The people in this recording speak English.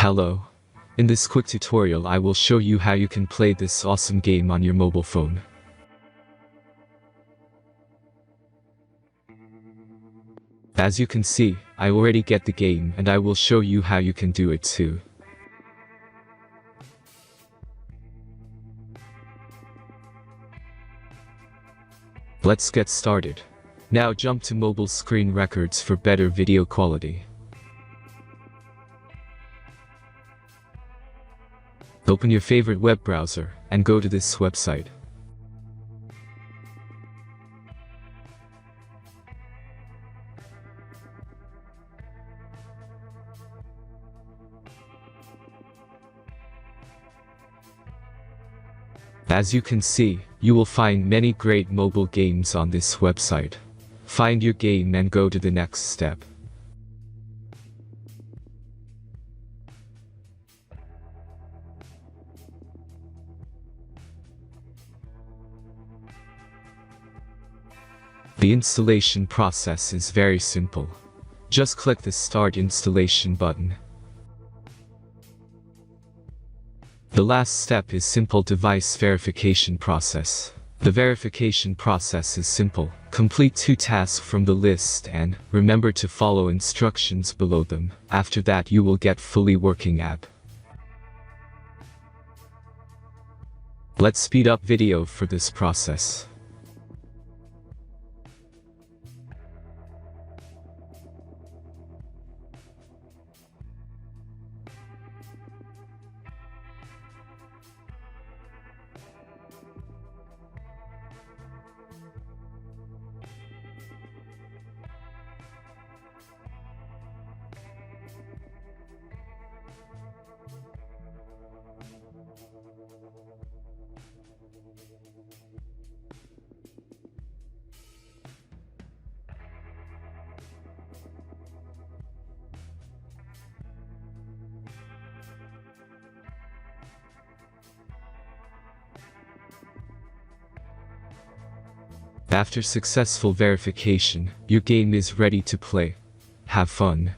Hello. In this quick tutorial I will show you how you can play this awesome game on your mobile phone. As you can see, I already get the game and I will show you how you can do it too. Let's get started. Now jump to mobile screen records for better video quality. Open your favorite web browser and go to this website. As you can see, you will find many great mobile games on this website. Find your game and go to the next step. The installation process is very simple. Just click the Start Installation button. The last step is simple device verification process. The verification process is simple. Complete 2 tasks from the list and remember to follow instructions below them. After that you will get fully working app. Let's speed up video for this process. After successful verification, your game is ready to play. Have fun.